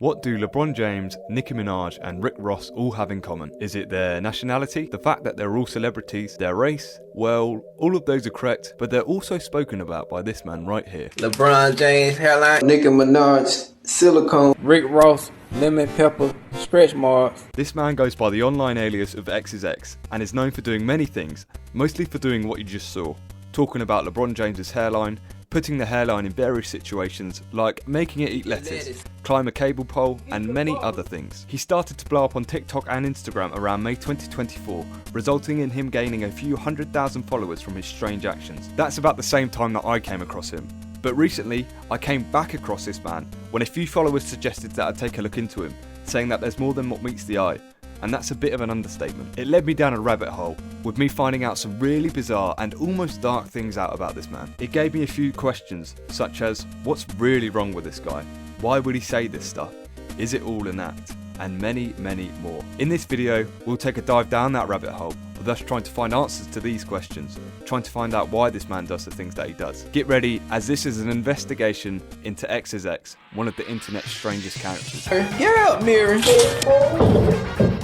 What do LeBron James, Nicki Minaj and Rick Ross all have in common? Is it their nationality? The fact that they're all celebrities? Their race? Well, all of those are correct, but they're also spoken about by this man right here. LeBron James, hairline, Nicki Minaj, silicone, Rick Ross, lemon pepper, stretch marks. This man goes by the online alias of XisX and is known for doing many things, mostly for doing what you just saw. Talking about LeBron James's hairline, putting the hairline in various situations like making it eat lettuce, climb a cable pole and many other things. He started to blow up on TikTok and Instagram around May 2024, resulting in him gaining a few 100,000 followers from his strange actions. That's about the same time that I came across him. But recently, I came back across this man when a few followers suggested that I take a look into him, saying that there's more than what meets the eye. And that's a bit of an understatement. It led me down a rabbit hole, with me finding out some really bizarre and almost dark things out about this man. It gave me a few questions, such as, what's really wrong with this guy? Why would he say this stuff? Is it all an act? And many, many more. In this video, we'll take a dive down that rabbit hole, with us trying to find answers to these questions, trying to find out why this man does the things that he does. Get ready, as this is an investigation into XisX, one of the internet's strangest characters. Get out, Mary.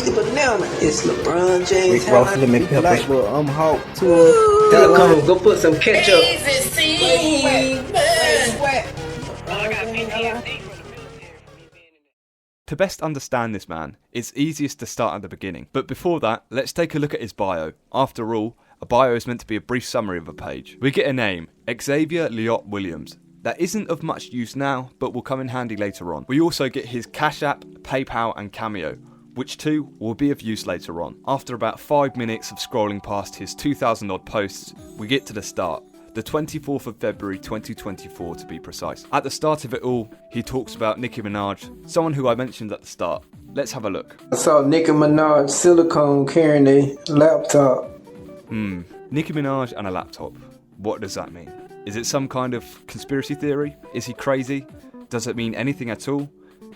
Banana. It's LeBron James. Rick Ross, lemon pepper. I'm hot too. Go put some ketchup. To best understand this man, it's easiest to start at the beginning. But before that, let's take a look at his bio. After all, a bio is meant to be a brief summary of a page. We get a name, Xavier Williams. That isn't of much use now, but will come in handy later on. We also get his Cash App, PayPal and Cameo, which too will be of use later on. After about 5 minutes of scrolling past his 2,000 odd posts, we get to the start. The 24th of February 2024 to be precise. At the start of it all, he talks about Nicki Minaj, someone who I mentioned at the start. Let's have a look. I saw Nicki Minaj silicone carrying a laptop. Nicki Minaj and a laptop. What does that mean? Is it some kind of conspiracy theory? Is he crazy? Does it mean anything at all?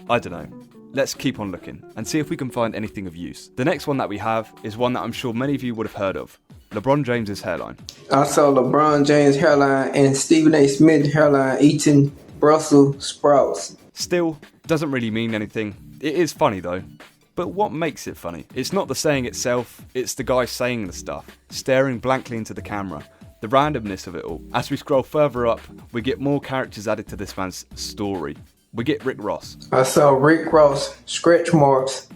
I don't know. Let's keep on looking and see if we can find anything of use. The next one that we have is one that I'm sure many of you would have heard of. LeBron James's hairline. I saw LeBron James hairline and Stephen A. Smith hairline eating Brussels sprouts. Still, doesn't really mean anything. It is funny though. But what makes it funny? It's not the saying itself, it's the guy saying the stuff, staring blankly into the camera. The randomness of it all. As we scroll further up, we get more characters added to this man's story. We get Rick Ross. I saw Rick Ross stretch marks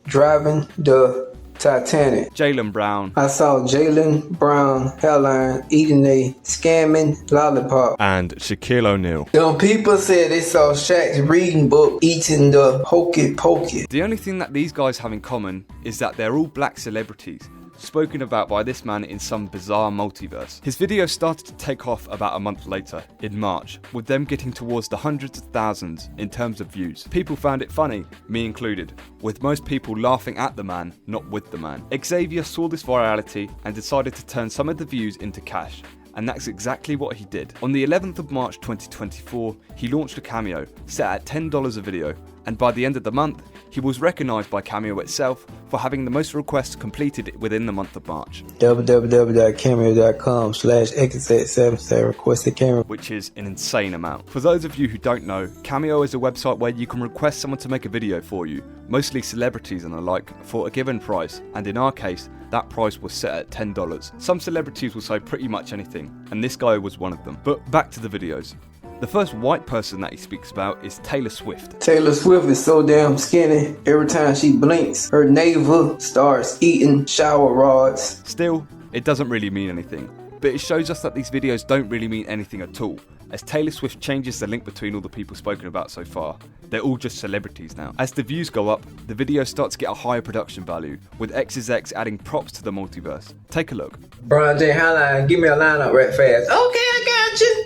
driving the Titanic. Jaylen Brown. I saw Jaylen Brown hairline eating a scamming lollipop. And Shaquille O'Neal. Them people said they saw Shaq's reading book eating the hokey pokey. The only thing that these guys have in common is that they're all black celebrities, spoken about by this man in some bizarre multiverse. His video started to take off about a month later, in March, with them getting towards the hundreds of thousands in terms of views. People found it funny, me included, with most people laughing at the man, not with the man. Xavier saw this virality and decided to turn some of the views into cash. And that's exactly what he did. On the 11th of March 2024, he launched a Cameo, set at $10 a video, and by the end of the month, he was recognised by Cameo itself for having the most requests completed within the month of March. www.cameo.com/XisX7 request a camera. Which is an insane amount. For those of you who don't know, Cameo is a website where you can request someone to make a video for you, mostly celebrities and the like, for a given price, and in our case, that price was set at $10. Some celebrities will say pretty much anything, and this guy was one of them. But back to the videos. The first white person that he speaks about is Taylor Swift. Taylor Swift is so damn skinny, every time she blinks, her navel starts eating shower rods. Still, it doesn't really mean anything, but it shows us that these videos don't really mean anything at all, as Taylor Swift changes the link between all the people spoken about so far. They're all just celebrities now. As the views go up, the videos start to get a higher production value, with XisX adding props to the multiverse. Take a look. Brian J. Highline, give me a lineup right fast. Okay, I got you.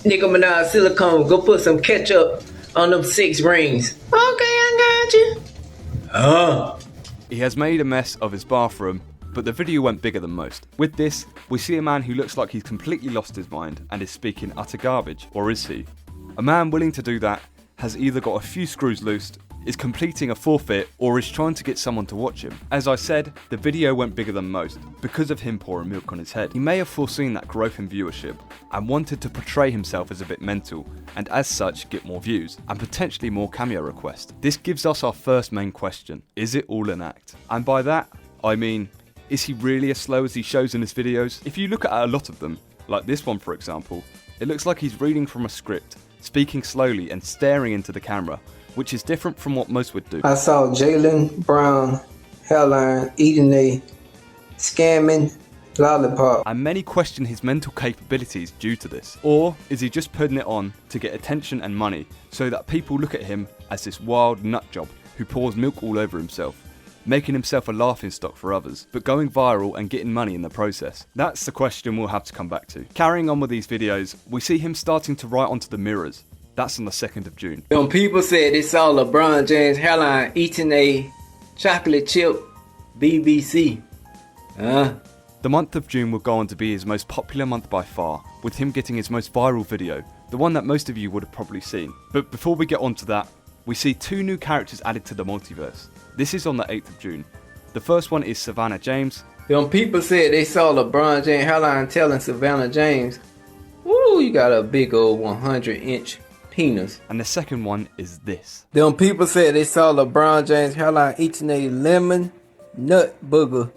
Nicki Minaj silicone, go put some ketchup on them 6 rings. Okay, I got you. He has made a mess of his bathroom, but the video went bigger than most. With this, we see a man who looks like he's completely lost his mind and is speaking utter garbage, or is he? A man willing to do that has either got a few screws loosed, is completing a forfeit, or is trying to get someone to watch him. As I said, the video went bigger than most because of him pouring milk on his head. He may have foreseen that growth in viewership and wanted to portray himself as a bit mental, and as such get more views and potentially more cameo requests. This gives us our first main question: is it all an act? And by that I mean, is he really as slow as he shows in his videos? If you look at a lot of them, like this one for example, it looks like he's reading from a script, speaking slowly and staring into the camera, which is different from what most would do. I saw Jalen Brown hairline eating a scamming lollipop. And many question his mental capabilities due to this. Or is he just putting it on to get attention and money so that people look at him as this wild nutjob who pours milk all over himself, making himself a laughingstock for others, but going viral and getting money in the process? That's the question we'll have to come back to. Carrying on with these videos, we see him starting to write onto the mirrors. That's on the 2nd of June. Them people said they saw LeBron James hairline eating a chocolate chip BBC. The month of June will go on to be his most popular month by far, with him getting his most viral video, the one that most of you would have probably seen. But before we get on to that, we see 2 new characters added to the multiverse. This is on the 8th of June. The first one is Savannah James. Them people said they saw LeBron James hairline telling Savannah James, "Woo, you got a big old 100-inch penis." And the second one is this. Them people said they saw LeBron James hairline eating a lemon nut booger.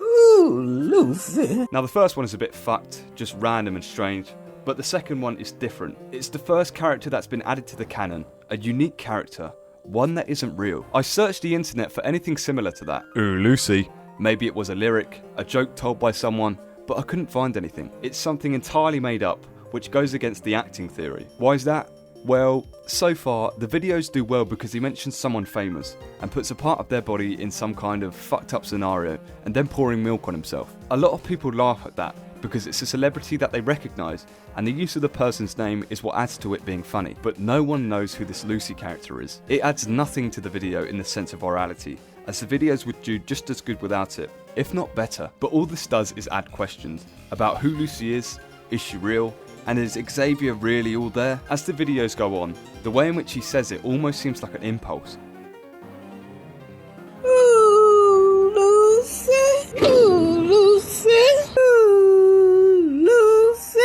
Ooh, Lucy. Now the first one is a bit fucked, just random and strange, but the second one is different. It's the first character that's been added to the canon, a unique character, one that isn't real. I searched the internet for anything similar to that. Ooh, Lucy. Maybe it was a lyric, a joke told by someone, but I couldn't find anything. It's something entirely made up, which goes against the acting theory. Why is that? Well, so far, the videos do well because he mentions someone famous and puts a part of their body in some kind of fucked up scenario and then pouring milk on himself. A lot of people laugh at that because it's a celebrity that they recognise and the use of the person's name is what adds to it being funny. But no one knows who this Lucy character is. It adds nothing to the video in the sense of virality, as the videos would do just as good without it, if not better. But all this does is add questions about who Lucy is she real, and is Xavier really all there? As the videos go on, the way in which he says it almost seems like an impulse. Ooh, Lucy. Ooh, Lucy. Ooh, Lucy.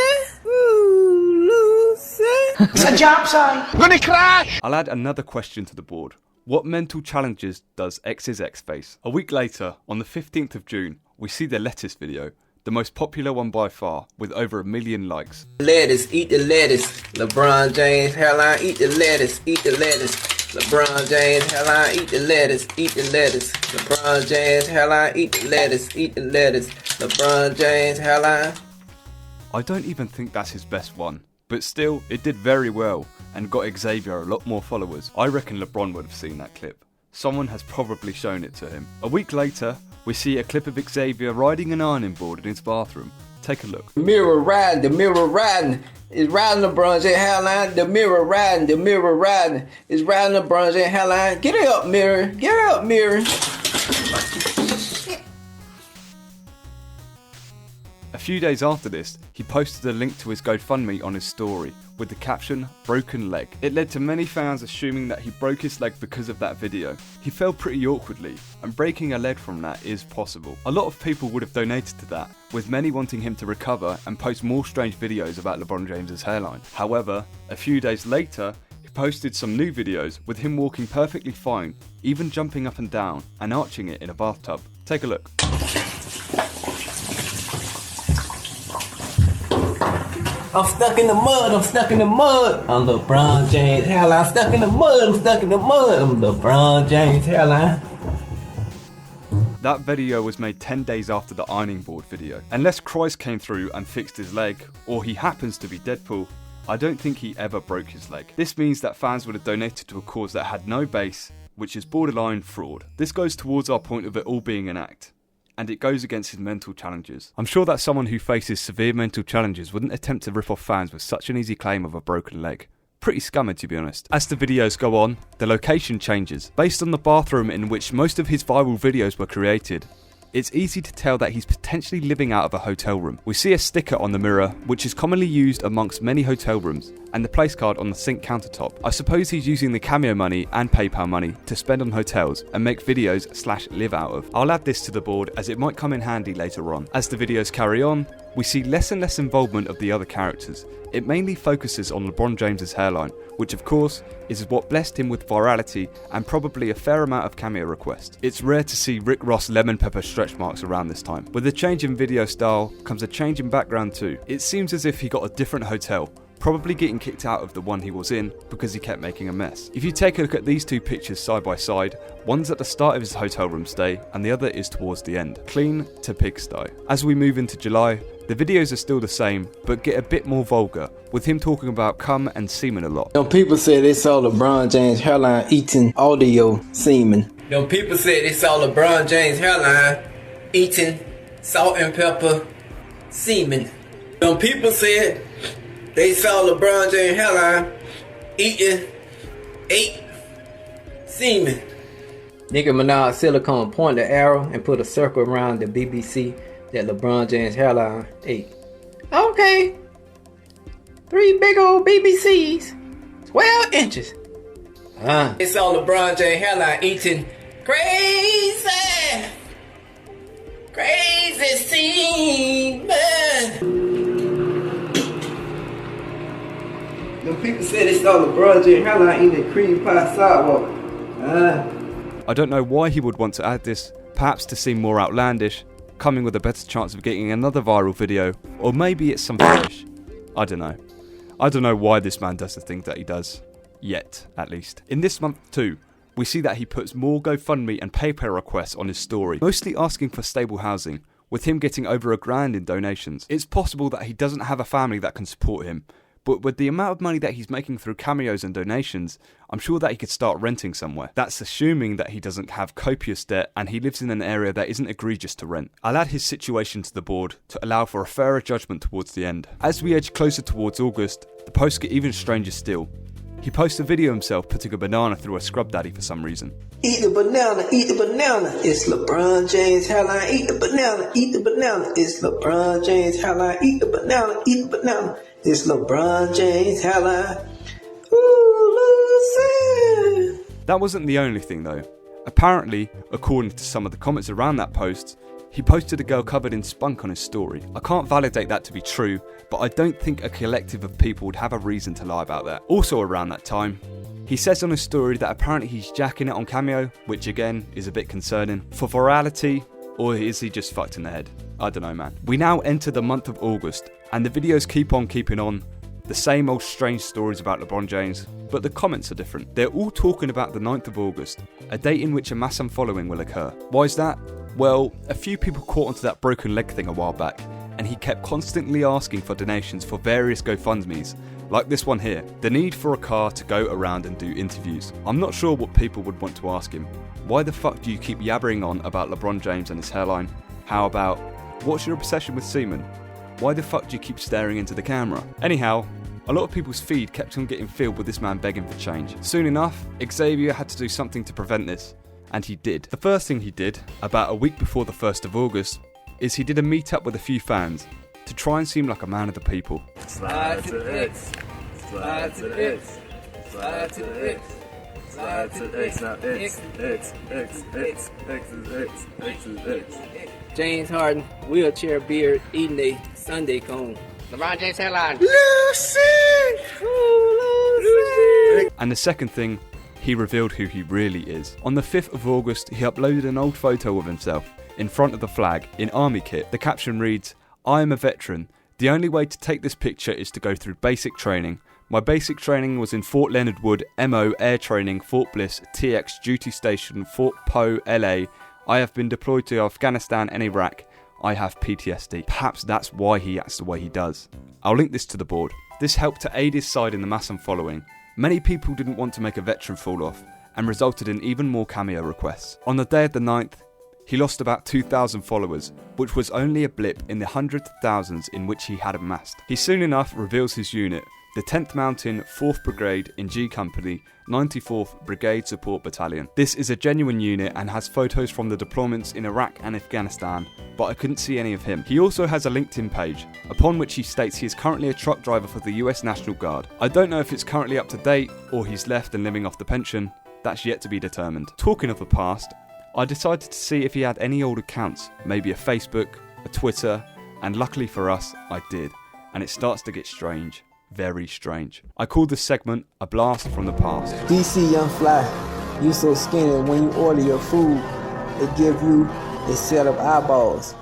Ooh, Lucy. It's a job site. I'm gonna crash. I'll add another question to the board. What mental challenges does XisX face? A week later, on the 15th of June, we see the lettuce video, the most popular one by far, with over 1 million likes. Lettuce, eat the lettuce. LeBron James hairline, eat the lettuce, eat the lettuce. LeBron James hairline, eat the lettuce, eat the lettuce. LeBron James hairline, eat the lettuce, eat the lettuce. LeBron James hairline. I don't even think that's his best one, but still, it did very well and got Xavier a lot more followers. I reckon LeBron would have seen that clip. Someone has probably shown it to him. A week later, we see a clip of Xavier riding an ironing board in his bathroom. Take a look. The mirror riding is riding LeBron James hairline. The mirror riding is riding LeBron James hairline. Get it up, mirror. Get it up, mirror. A few days after this, he posted a link to his GoFundMe on his story with the caption, "Broken leg." It led to many fans assuming that he broke his leg because of that video. He fell pretty awkwardly, and breaking a leg from that is possible. A lot of people would have donated to that, with many wanting him to recover and post more strange videos about LeBron James's hairline. However, a few days later, he posted some new videos with him walking perfectly fine, even jumping up and down and arching it in a bathtub. Take a look. I'm stuck in the mud, I'm stuck in the mud. I'm LeBron James hairline, stuck in the mud, I'm stuck in the mud. I'm LeBron James hairline. That video was made 10 days after the ironing board video. Unless Christ came through and fixed his leg, or he happens to be Deadpool, I don't think he ever broke his leg. This means that fans would have donated to a cause that had no base, which is borderline fraud. This goes towards our point of it all being an act, and it goes against his mental challenges. I'm sure that someone who faces severe mental challenges wouldn't attempt to rip off fans with such an easy claim of a broken leg. Pretty scummy, to be honest. As the videos go on, the location changes. Based on the bathroom in which most of his viral videos were created, it's easy to tell that he's potentially living out of a hotel room. We see a sticker on the mirror, which is commonly used amongst many hotel rooms, and the place card on the sink countertop. I suppose he's using the Cameo money and PayPal money to spend on hotels and make videos/live out of. I'll add this to the board as it might come in handy later on. As the videos carry on, we see less and less involvement of the other characters. It mainly focuses on LeBron James's hairline, which of course is what blessed him with virality and probably a fair amount of cameo requests. It's rare to see Rick Ross lemon pepper stretch marks around this time. With the change in video style comes a change in background too. It seems as if he got a different hotel, probably getting kicked out of the one he was in because he kept making a mess. If you take a look at these two pictures side by side, one's at the start of his hotel room stay and the other is towards the end. Clean to pigsty. As we move into July, the videos are still the same, but get a bit more vulgar, with him talking about cum and semen a lot. Them people said they saw LeBron James hairline eating audio semen. Them people said they saw LeBron James hairline eating salt and pepper semen. Them people said they saw LeBron James hairline eating semen. Nicki Minaj silicone point the arrow and put a circle around the BBC that LeBron James hairline ate. Okay. 3 big old BBCs. 12 inches. They saw LeBron James hairline eating crazy semen. Them people said they saw LeBron James hairline eating cream pie sidewalk. I don't know why he would want to add this, perhaps to seem more outlandish, coming with a better chance of getting another viral video, or maybe it's some fetish. I don't know. I don't know why this man does the things that he does. Yet, at least. In this month too, we see that he puts more GoFundMe and PayPal requests on his story, mostly asking for stable housing, with him getting over $1,000 in donations. It's possible that he doesn't have a family that can support him, but with the amount of money that he's making through cameos and donations, I'm sure that he could start renting somewhere. That's assuming that he doesn't have copious debt and he lives in an area that isn't egregious to rent. I'll add his situation to the board to allow for a fairer judgment towards the end. As we edge closer towards August, the posts get even stranger still. He posts a video himself putting a banana through a scrub daddy for some reason. Eat the banana, eat the banana. It's LeBron James hairline. Eat the banana, eat the banana. It's LeBron James hairline. Eat the banana, eat the banana. It's LeBron James hairline. Ooh, Lucy. That wasn't the only thing though. Apparently, according to some of the comments around that post, he posted a girl covered in spunk on his story. I can't validate that to be true, but I don't think a collective of people would have a reason to lie about that. Also around that time, he says on his story that apparently he's jacking it on Cameo, which again is a bit concerning. For virality, or is he just fucked in the head? I don't know, man. We now enter the month of August, and the videos keep on keeping on. The same old strange stories about LeBron James, but the comments are different. They're all talking about the 9th of August, a date in which a mass unfollowing will occur. Why is that? Well, a few people caught onto that broken leg thing a while back, and he kept constantly asking for donations for various GoFundMes, like this one here, the need for a car to go around and do interviews. I'm not sure what people would want to ask him. Why the fuck do you keep yabbering on about LeBron James and his hairline? How about, what's your obsession with semen? Why the fuck do you keep staring into the camera? Anyhow, a lot of people's feed kept on getting filled with this man begging for change. Soon enough, Xavier had to do something to prevent this, and he did. The first thing he did, about a week before the 1st of August, is he did a meet-up with a few fans to try and seem like a man of the people. Slide to the X. Slide to the X. Slide to the X. Slide to the X. Now X. X. X. X. X is X. X is X. James Harden, wheelchair beard, eating a Sunday cone. LeBron James hairline. Lucy! Lucy! And the second thing, he revealed who he really is. On the 5th of August, he uploaded an old photo of himself in front of the flag in army kit. The caption reads, "I am a veteran. The only way to take this picture is to go through basic training. My basic training was in Fort Leonard Wood, MO Air Training, Fort Bliss, TX Duty Station, Fort Poe, LA. I have been deployed to Afghanistan and Iraq. I have PTSD." Perhaps that's why he acts the way he does. I'll link this to the board. This helped to aid his side in the mass unfollowing. Many people didn't want to make a veteran fall off, and resulted in even more cameo requests. On the day of the 9th, he lost about 2,000 followers, which was only a blip in the hundreds of thousands in which he had amassed. He soon enough reveals his unit, the 10th Mountain 4th Brigade in G Company, 94th Brigade Support Battalion. This is a genuine unit and has photos from the deployments in Iraq and Afghanistan, but I couldn't see any of him. He also has a LinkedIn page, upon which he states he is currently a truck driver for the US National Guard. I don't know if it's currently up to date or he's left and living off the pension. That's yet to be determined. Talking of the past, I decided to see if he had any old accounts, maybe a Facebook, a Twitter, and luckily for us, I did. And it starts to get strange. Very strange. I called this segment A Blast from the Past. DC Young Fly, you so skinny when you order your food, they give you a set of eyeballs.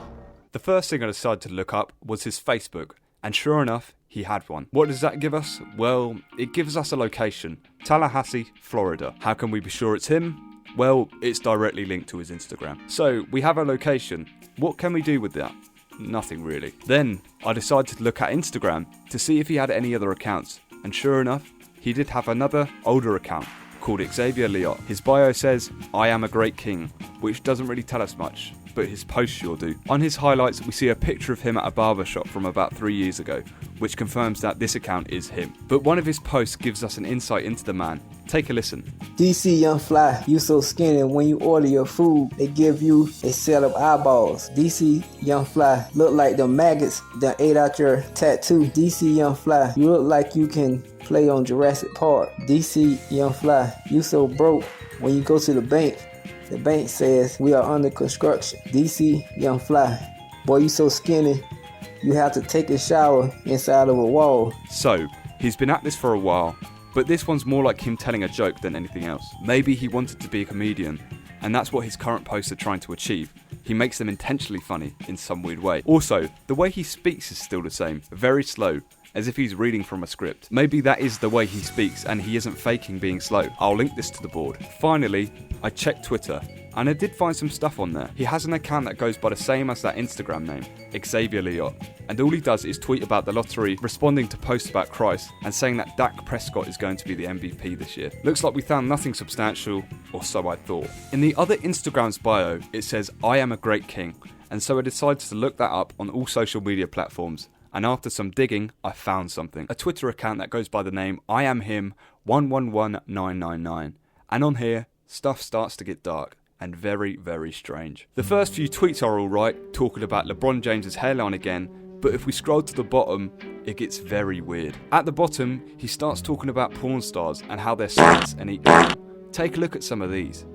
The first thing I decided to look up was his Facebook, and sure enough, he had one. What does that give us? Well, it gives us a location, Tallahassee, Florida. How can we be sure it's him? Well, it's directly linked to his Instagram. So, we have a location. What can we do with that? Nothing really. Then, I decided to look at Instagram to see if he had any other accounts, and sure enough, he did have another older account called Xavier. His bio says, "I am a great king," which doesn't really tell us much, but his posts sure do. On his highlights, we see a picture of him at a barbershop from about 3 years ago, which confirms that this account is him. But one of his posts gives us an insight into the man. Take a listen. DC Young Fly, you so skinny when you order your food, they give you a set of eyeballs. DC Young Fly, look like the maggots that ate out your tattoo. DC Young Fly, you look like you can play on Jurassic Park. DC Young Fly, you so broke when you go to the bank says we are under construction. DC Young Fly, boy you so skinny, you have to take a shower inside of a wall. So, he's been at this for a while, but this one's more like him telling a joke than anything else. Maybe he wanted to be a comedian, and that's what his current posts are trying to achieve. He makes them intentionally funny in some weird way. Also, the way he speaks is still the same, very slow, as if he's reading from a script. Maybe that is the way he speaks and he isn't faking being slow. I'll link this to the board. Finally, I checked Twitter, and I did find some stuff on there. He has an account that goes by the same as that Instagram name, Xavier, and all he does is tweet about the lottery, responding to posts about Christ, and saying that Dak Prescott is going to be the MVP this year. Looks like we found nothing substantial, or so I thought. In the other Instagram's bio, it says, "I am a great king," and so I decided to look that up on all social media platforms. And after some digging, I found something. A Twitter account that goes by the name I am him 111999. And on here, stuff starts to get dark and very, very strange. The first few tweets are alright, talking about LeBron James's hairline again, but if we scroll to the bottom, it gets very weird. At the bottom, he starts talking about porn stars and how they're sluts and eat cum. Take a look at some of these.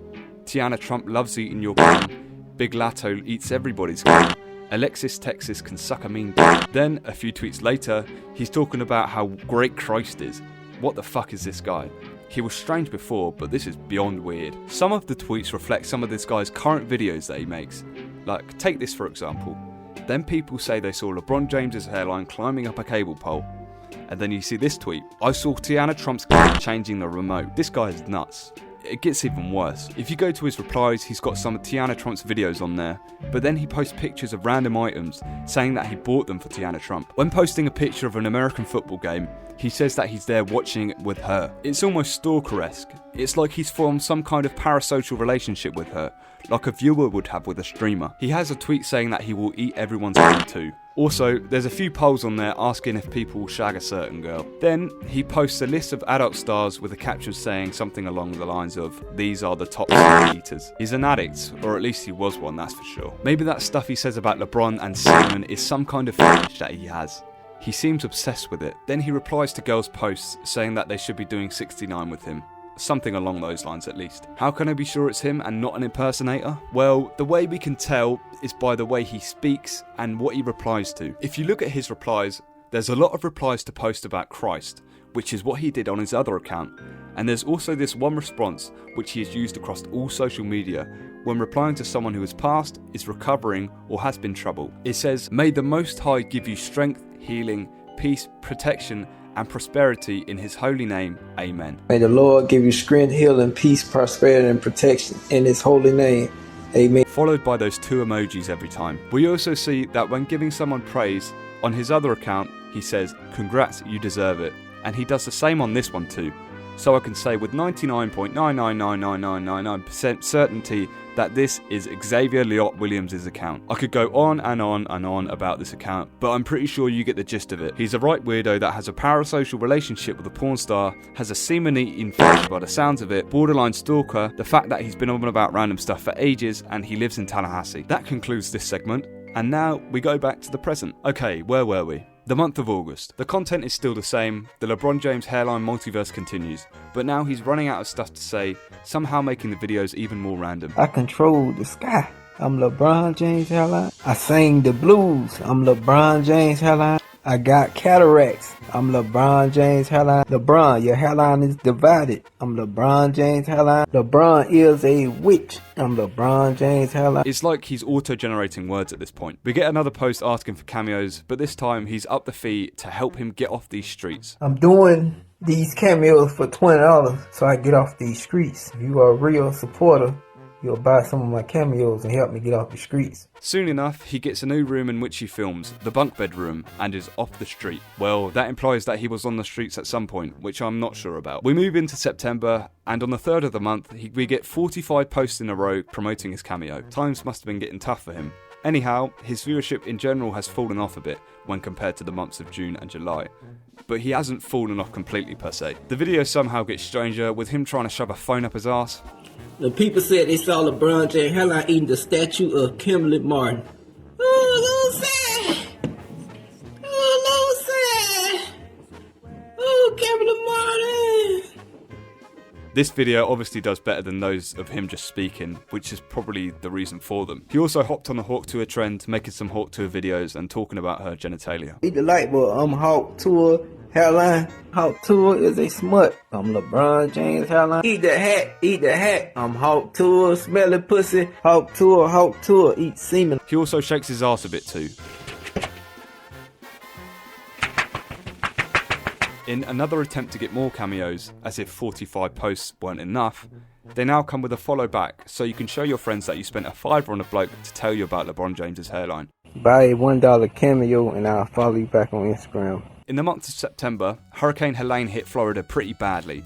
Tiana Trump loves eating your cum. Big Lato eats everybody's cum. Alexis Texas can suck a mean dick. Then, a few tweets later, he's talking about how great Christ is. What the fuck is this guy? He was strange before, but this is beyond weird. Some of the tweets reflect some of this guy's current videos that he makes. Like, take this for example. Then people say they saw LeBron James's hairline climbing up a cable pole. And then you see this tweet. I saw Tiana Trump's kid changing the remote. This guy is nuts. It gets even worse. If you go to his replies, he's got some of Tiana Trump's videos on there, but then he posts pictures of random items, saying that he bought them for Tiana Trump. When posting a picture of an American football game, he says that he's there watching it with her. It's almost stalker-esque. It's like he's formed some kind of parasocial relationship with her, like a viewer would have with a streamer. He has a tweet saying that he will eat everyone's food too. Also, there's a few polls on there asking if people will shag a certain girl. Then, he posts a list of adult stars with a caption saying something along the lines of, "These are the top 7 eaters." He's an addict, or at least he was one, that's for sure. Maybe that stuff he says about LeBron and semen is some kind of fetish that he has. He seems obsessed with it. Then he replies to girls' posts saying that they should be doing 69 with him. Something along those lines at least. How can I be sure it's him and not an impersonator? Well, the way we can tell is by the way he speaks and what he replies to. If you look at his replies, there's a lot of replies to posts about Christ, which is what he did on his other account. And there's also this one response which he has used across all social media when replying to someone who has passed, is recovering, or has been troubled. It says, "May the Most High give you strength, healing, peace, protection, and prosperity in his holy name. Amen." May the Lord give you strength, healing, peace, prosperity, and protection in his holy name. Amen. Followed by those 2 emojis every time. We also see that when giving someone praise, on his other account, he says, "Congrats, you deserve it." And he does the same on this one too. So I can say with 99.999999% certainty that this is Xavier Leot Williams' account. I could go on and on and on about this account, but I'm pretty sure you get the gist of it. He's a right weirdo that has a parasocial relationship with a porn star, has a semen-eating fetish by the sounds of it, borderline stalker, the fact that he's been on about random stuff for ages, and he lives in Tallahassee. That concludes this segment, and now we go back to the present. Okay, where were we? The month of August. The content is still the same, the Lebron James hairline multiverse continues, but now he's running out of stuff to say, somehow making the videos even more random. I control the sky. I'm LeBron James hairline. I sing the blues. I'm LeBron James hairline. I got cataracts. I'm LeBron James hairline. LeBron, your hairline is divided. I'm LeBron James hairline. LeBron is a witch. I'm LeBron James hairline. It's like he's auto-generating words at this point. We get another post asking for cameos, but this time he's upped the fee to help him get off these streets. I'm doing these cameos for $20 so I get off these streets. If you are a real supporter, you'll buy some of my cameos and help me get off the streets. Soon enough, he gets a new room in which he films, the bunk bed room, and is off the street. Well, that implies that he was on the streets at some point, which I'm not sure about. We move into September, and on the 3rd of the month, we get 45 posts in a row promoting his cameo. Times must have been getting tough for him. Anyhow, his viewership in general has fallen off a bit when compared to the months of June and July. But he hasn't fallen off completely per se. The video somehow gets stranger, with him trying to shove a phone up his ass. The people said they saw LeBron James hairline eating the statue of Kimberly Martin. Oh, Lucy! Oh, Lucy! Oh, Kimberly Martin! This video obviously does better than those of him just speaking, which is probably the reason for them. He also hopped on the Hawk Tour trend, making some Hawk Tour videos and talking about her genitalia. Eat the light bulb. I'm Hawk Tour hairline. Hawk Tour is a smut. I'm LeBron James hairline. Eat the hat. Eat the hat. I'm Hawk Tour. Smelly pussy. Hawk Tour. Eat semen. He also shakes his ass a bit too. In another attempt to get more cameos, as if 45 posts weren't enough, they now come with a follow back, so you can show your friends that you spent a $5 on a bloke to tell you about LeBron James' hairline. Buy a $1 cameo and I'll follow you back on Instagram. In the month of September, Hurricane Helene hit Florida pretty badly,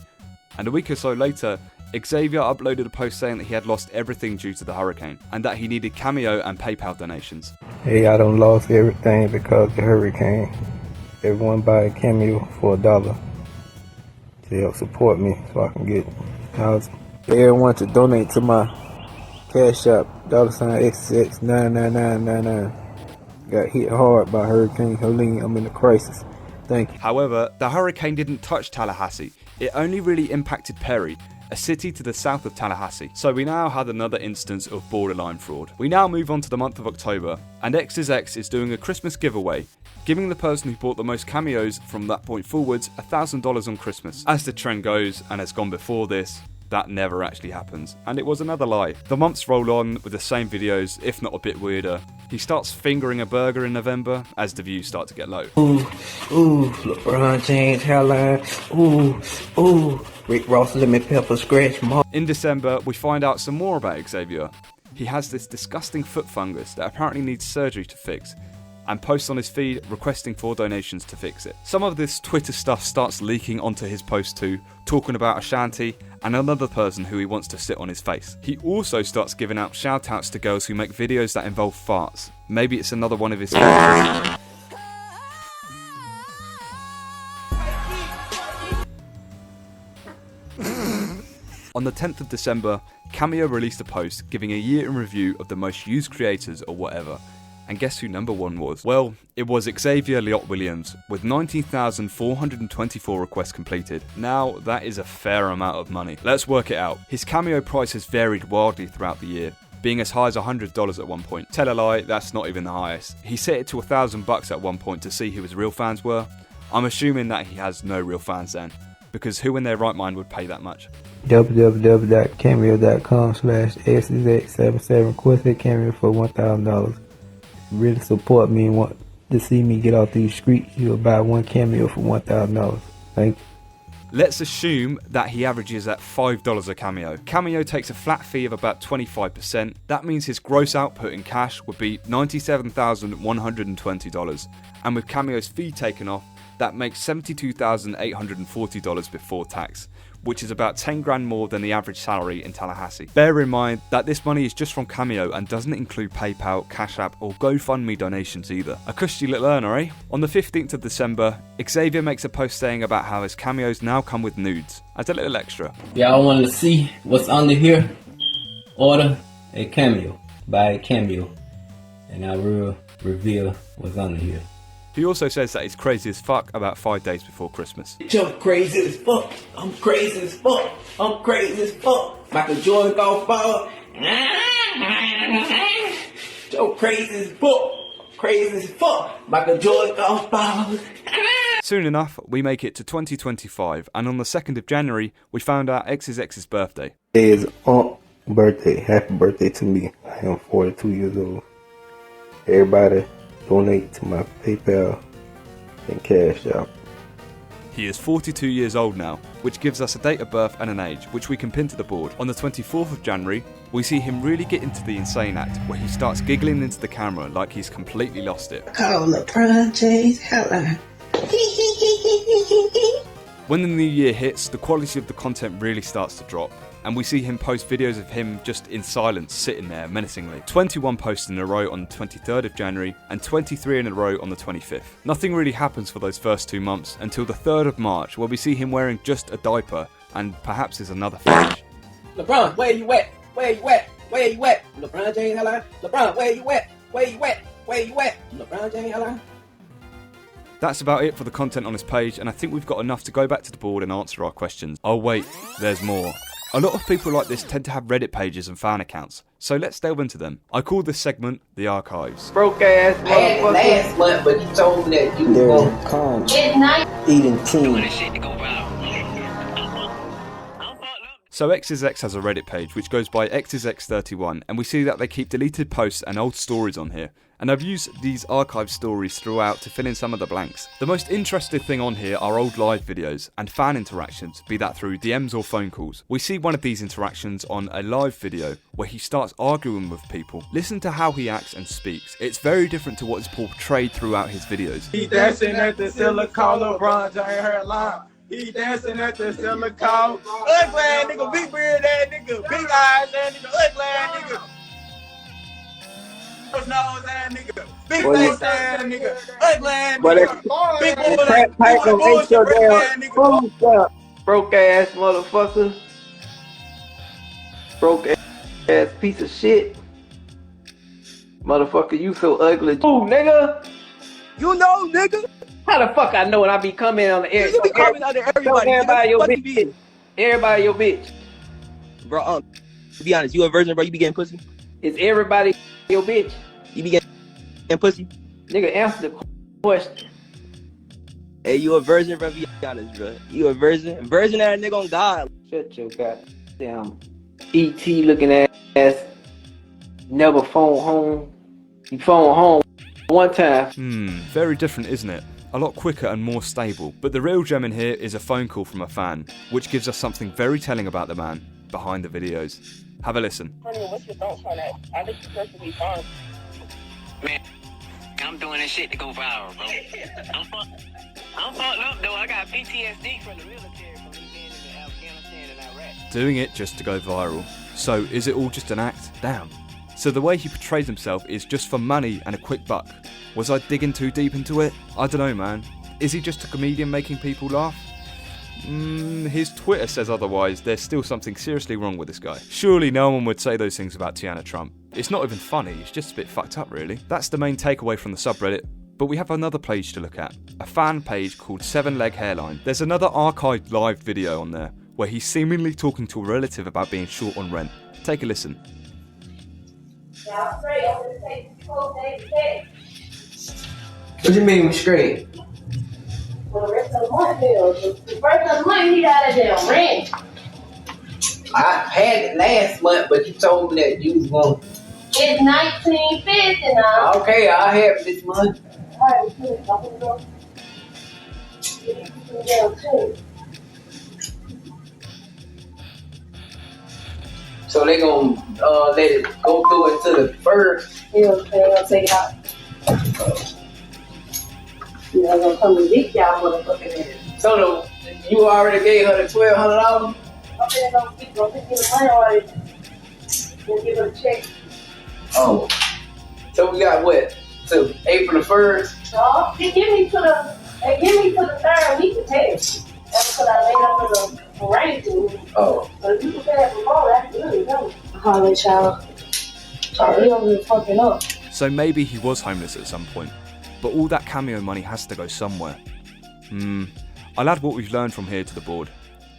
and a week or so later, Xavier uploaded a post saying that he had lost everything due to the hurricane, and that he needed cameo and PayPal donations. Hey, I done lost everything because of the hurricane. Everyone buy a cameo for $1 to help support me so I can get housing. Everyone to donate to my Cash App, $XisX 99999. Got hit hard by Hurricane Helene. I'm in a crisis. Thank you. However, the hurricane didn't touch Tallahassee. It only really impacted Perry, a city to the south of Tallahassee. So we now had another instance of borderline fraud. We now move on to the month of October, and XisX is doing a Christmas giveaway, giving the person who bought the most cameos from that point forwards $1,000 on Christmas. As the trend goes, and has gone before this, that never actually happens, and it was another lie. The months roll on with the same videos, if not a bit weirder. He starts fingering a burger in November as the views start to get low. Ooh, LeBron James hairline. Ooh, Rick Ross lemon pepper scratch mark. In December, we find out some more about Xavier. He has this disgusting foot fungus that apparently needs surgery to fix, and posts on his feed requesting for donations to fix it. Some of this Twitter stuff starts leaking onto his post too, talking about Ashanti and another person who he wants to sit on his face. He also starts giving out shout-outs to girls who make videos that involve farts. Maybe it's another one of his favorites. On the 10th of December, Cameo released a post giving a year in review of the most used creators or whatever. And guess who number one was? Well, it was Xavier Leot Williams, with 19,424 requests completed. Now, that is a fair amount of money. Let's work it out. His cameo price has varied wildly throughout the year, being as high as $100 at one point. Tell a lie, that's not even the highest. He set it to $1,000 at one point to see who his real fans were. I'm assuming that he has no real fans then, because who in their right mind would pay that much? www.cameo.com/XisX77. Request a cameo for $1,000. Really support me and want to see me get off these streets, you'll buy one cameo for $1,000. Thank you. Let's assume that he averages at $5 a cameo. Cameo takes a flat fee of about 25%. That means his gross output in cash would be $97,120. And with Cameo's fee taken off, that makes $72,840 before tax, which is about 10 grand more than the average salary in Tallahassee. Bear in mind that this money is just from Cameo and doesn't include PayPal, Cash App or GoFundMe donations either. A cushy little earner, eh? On the 15th of December, Xavier makes a post saying about how his cameos now come with nudes, as a little extra. Y'all want to see what's under here? Order a Cameo. Buy a Cameo. And I will reveal what's under here. He also says that he's crazy as fuck about 5 days before Christmas. Joe crazy as fuck. I'm crazy as fuck. I'm crazy as fuck. Michael Jordan golf ball. Joe crazy as fuck. Crazy as fuck. Michael Jordan golf ball. Soon enough, we make it to 2025, and on the 2nd of January, we found out XisX's birthday. Today is Aunt's birthday. Happy birthday to me. I am 42 years old. Everybody donate to my PayPal and Cash App. He is 42 years old now, which gives us a date of birth and an age, which we can pin to the board. On the 24th of January, we see him really get into the insane act, where he starts giggling into the camera like he's completely lost it. Call Lebron James hairline. When the new year hits, the quality of the content really starts to drop, and we see him post videos of him just in silence sitting there menacingly. 21 posts in a row on the 23rd of January and 23 in a row on the 25th. Nothing really happens for those first 2 months until the 3rd of March, where we see him wearing just a diaper and perhaps is another flash. LeBron, where you at? Where you at? Where you at? LeBron James hairline. LeBron, where you at? Where you at? Where you at? LeBron James hairline. That's about it for the content on his page, and I think we've got enough to go back to the board and answer our questions. Oh wait, there's more. A lot of people like this tend to have Reddit pages and fan accounts, so let's delve into them. I call this segment the archives. Broke ass motherfucker. Last month, but you told me that you There's won't. calm eating team. So XisX has a Reddit page which goes by XisX31, and we see that they keep deleted posts and old stories on here. And I've used these archive stories throughout to fill in some of the blanks. The most interesting thing on here are old live videos and fan interactions, be that through DMs or phone calls. We see one of these interactions on a live video where he starts arguing with people. Listen to how he acts and speaks. It's very different to what is portrayed throughout his videos. He dancing at the silicone, LeBron James hairline. He dancing at the silicone. Ugly ass nigga, big beard ass nigga, big eyes ass nigga, ugly ass nigga. Nose ass nigga, big face ass nigga, ugly ass nigga, big bullshit ass nigga. Broke ass motherfucker. Broke ass piece of shit. Motherfucker, you so ugly. Ooh, nigga. You know, nigga. How the fuck I know when I be coming on the air? You be coming out there everybody. Everybody your bitch. Everybody your bitch. Bro, to be honest, you a virgin, bro? You be getting pussy? Is everybody your bitch? You be getting pussy? Nigga, answer the question. Hey, you a virgin, bro? Be honest, bro. You a virgin? Virgin ass nigga on God. Shut your goddamn ET looking ass. Never phone home. You phone home one time. Very different, isn't it? A lot quicker and more stable. But the real gem in here is a phone call from a fan, which gives us something very telling about the man behind the videos. Have a listen. Honey, what's your thoughts on that? I think it's perfectly fine. Man, I'm doing this shit to go viral, bro. I'm fucked up, though. I got PTSD from the military from me being in Afghanistan and Iraq. Doing it just to go viral. So, is it all just an act? Damn. So the way he portrays himself is just for money and a quick buck. Was I digging too deep into it? I don't know, man. Is he just a comedian making people laugh? His Twitter says otherwise. There's still something seriously wrong with this guy. Surely no one would say those things about Tiana Trump. It's not even funny, it's just a bit fucked up really. That's the main takeaway from the subreddit. But we have another page to look at. A fan page called 7 Leg Hairline. There's another archived live video on there where he's seemingly talking to a relative about being short on rent. Take a listen. What you mean straight? Well, the rest of the month, the first of the month, he got a damn rent. I had it last month, but you told me that you was going. It's $19.50 now. Okay, I'll have it this month. Alright, I'm gonna go. So they gonna let it go through into the first. They're gonna take it out. They're gonna come and evict y'all motherfucking ass. So You already gave her the $1,200? Okay, don't get the money already. We'll give her a check. Oh. So we got what? To April the 1st? No, they give me to the 3rd week to pay. That's because I laid up in the arrangement. Oh. But if you can pay that before, that's good. I'll holler at y'all. He over here fucking up. So maybe he was homeless at some point, but all that Cameo money has to go somewhere. I'll add what we've learned from here to the board.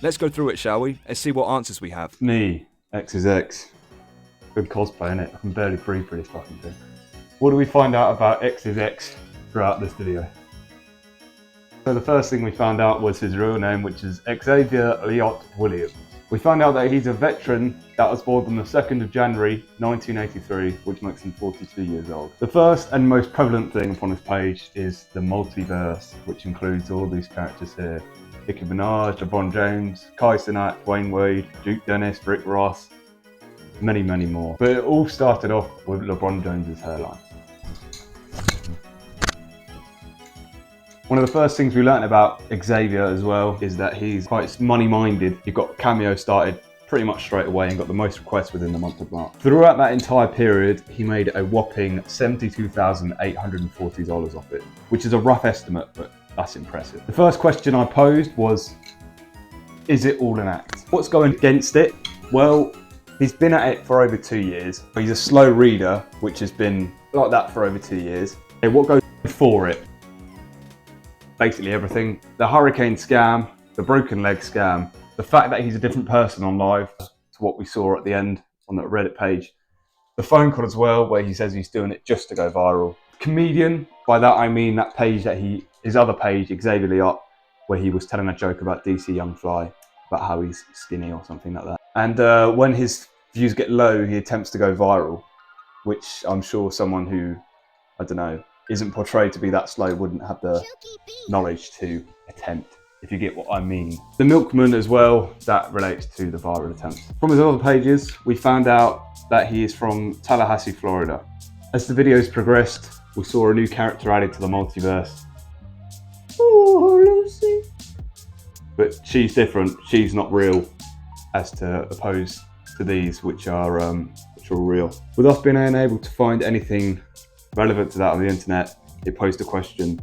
Let's go through it, shall we? Let's see what answers we have. Me, XisX. Good cosplay, innit? I can barely breathe for this fucking thing. What do we find out about XisX throughout this video? So the first thing we found out was his real name, which is Xavier Williams. We found out that he's a veteran that was born on the 2nd of January 1983, which makes him 42 years old. The first and most prevalent thing upon his page is the multiverse, which includes all these characters here. Nicki Minaj, LeBron James, Kai Cenat, Dwayne Wade, Duke Dennis, Rick Ross, many, many more. But it all started off with LeBron James's hairline. One of the first things we learned about Xavier as well is that he's quite money-minded. He got Cameo started pretty much straight away and got the most requests within the month of March. Throughout that entire period, he made a whopping $72,840 off it, which is a rough estimate, but that's impressive. The first question I posed was, is it all an act? What's going against it? Well, he's been at it for over 2 years. He's a slow reader, which has been like that for over 2 years. Okay, what goes for it? Basically everything. The hurricane scam, the broken leg scam, the fact that he's a different person on live to what we saw at the end on that Reddit page. The phone call as well, where he says he's doing it just to go viral. Comedian, by that I mean that page that his other page, Xavier Liot, where he was telling a joke about DC Young Fly, about how he's skinny or something like that. And when his views get low, he attempts to go viral, which I'm sure someone who, I don't know, isn't portrayed to be that slow wouldn't have the knowledge to attempt, if you get what I mean. The milkman as well, that relates to the viral attempts. From his other pages, we found out that he is from Tallahassee, Florida. As the videos progressed, we saw a new character added to the multiverse. Oh, Lucy. But she's different, she's not real, as to opposed to these, which are real. With us being unable to find anything relevant to that on the internet, it posed a question: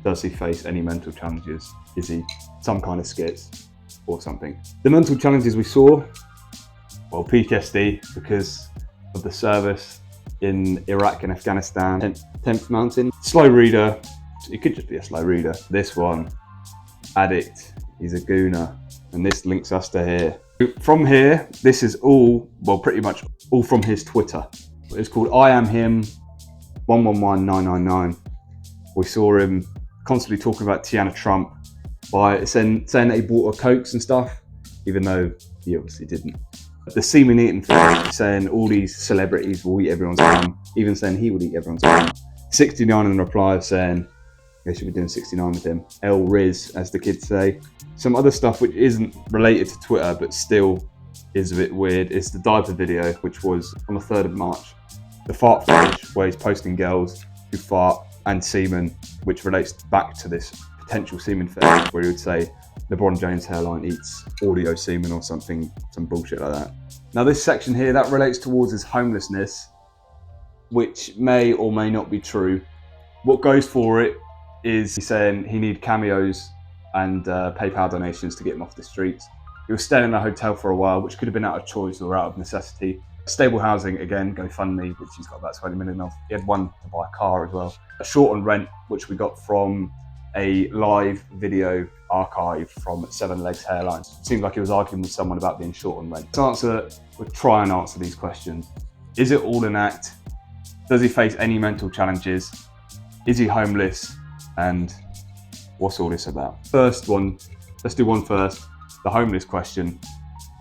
does he face any mental challenges? Is he some kind of schiz or something? The mental challenges we saw, well, PTSD because of the service in Iraq and Afghanistan, 10th Mountain. Slow reader, it could just be a slow reader. This one, addict, he's a gooner, and this links us to here. From here, this is all, well, pretty much all from his Twitter. It's called I Am Him 111999. We saw him constantly talking about Tiana Trump by saying that he bought her cokes and stuff, even though he obviously didn't. The semen eating thing, saying all these celebrities will eat everyone's mum, even saying he would eat everyone's mum. 69 in the reply saying they should be doing 69 with him. El Riz, as the kids say. Some other stuff which isn't related to Twitter but still is a bit weird is the diaper video, which was on the 3rd of March. The fart footage, where he's posting girls who fart, and semen, which relates back to this potential semen fetish, where he would say LeBron James' hairline eats audio semen or something, some bullshit like that. Now this section here, that relates towards his homelessness, which may or may not be true. What goes for it is he's saying he needs cameos and PayPal donations to get him off the streets. He was staying in a hotel for a while, which could have been out of choice or out of necessity. Stable housing, again, GoFundMe, which he's got about 20 million of. He had one to buy a car as well. A short on rent, which we got from a live video archive from Seven Legs Hairline. Seemed like he was arguing with someone about being short on rent. We'll try and answer these questions. Is it all an act? Does he face any mental challenges? Is he homeless? And what's all this about? First one, let's do one first. The homeless question.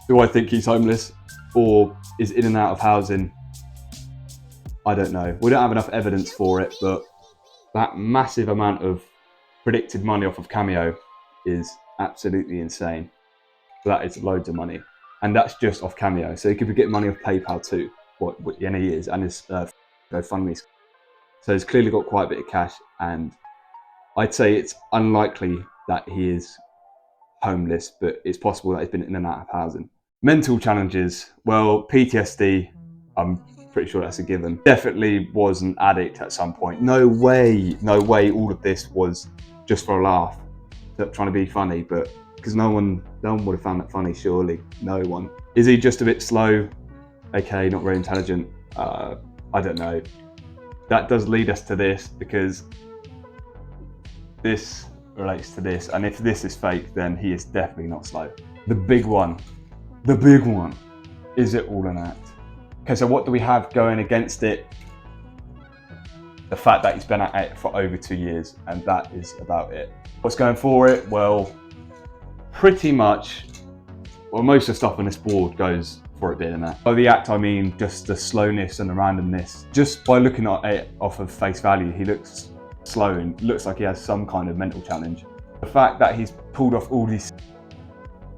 Do I think he's homeless or is in and out of housing? I don't know. We don't have enough evidence for it, but that massive amount of predicted money off of Cameo is absolutely insane. That is loads of money. And that's just off Cameo. So he could be getting money off PayPal too, and he is, and his GoFundMe. So he's clearly got quite a bit of cash, and I'd say it's unlikely that he is homeless, but it's possible that he's been in and out of housing. Mental challenges, well, PTSD, I'm pretty sure that's a given. Definitely was an addict at some point. No way all of this was just for a laugh, trying to be funny, but because no one would have found that funny, surely. No one. Is he just a bit slow? Okay, not very intelligent. I don't know. That does lead us to this, because this relates to this, and if this is fake, then he is definitely not slow. The big one, is it all an act? Okay, so what do we have going against it? The fact that he's been at it for over 2 years, and that is about it. What's going for it? Well, pretty much, most of the stuff on this board goes for it being an act. By the act, I mean just the slowness and the randomness. Just by looking at it off of face value, he looks slow and looks like he has some kind of mental challenge. The fact that he's pulled off all these,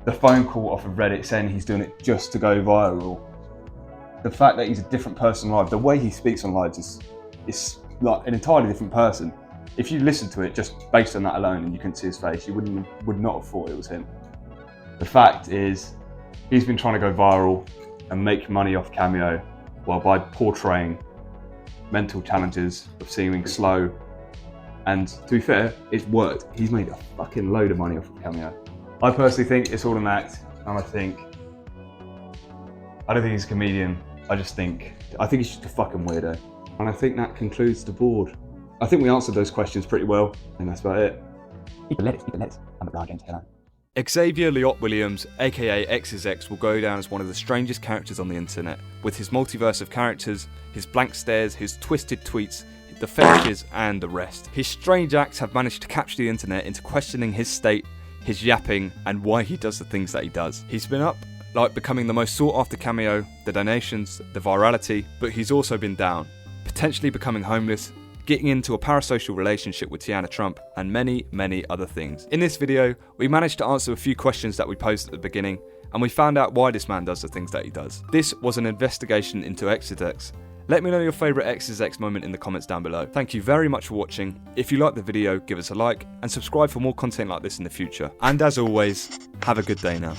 the phone call off of Reddit saying he's doing it just to go viral. The fact that he's a different person live, the way he speaks on lives is like an entirely different person. If you listen to it just based on that alone and you couldn't see his face, you would not have thought it was him. The fact is, he's been trying to go viral and make money off Cameo, while by portraying mental challenges of seeming slow. And to be fair, it's worked. He's made a fucking load of money off of Cameo. I personally think it's all an act, and I don't think he's a comedian. I think he's just a fucking weirdo. And I think that concludes the board. I think we answered those questions pretty well, and that's about it. Eat the lettuce. I'm LeBron James, hairline. Xavier Leot Williams, aka XisX, will go down as one of the strangest characters on the internet, with his multiverse of characters, his blank stares, his twisted tweets, the fetishes, and the rest. His strange acts have managed to capture the internet into questioning his state, his yapping, and why he does the things that he does. He's been up, like becoming the most sought after cameo, the donations, the virality, but he's also been down, potentially becoming homeless, getting into a parasocial relationship with Tiana Trump, and many, many other things. In this video, we managed to answer a few questions that we posed at the beginning, and we found out why this man does the things that he does. This was an investigation into XisX. Let me know your favourite XisX moment in the comments down below. Thank you very much for watching. If you liked the video, give us a like, and subscribe for more content like this in the future. And as always, have a good day now.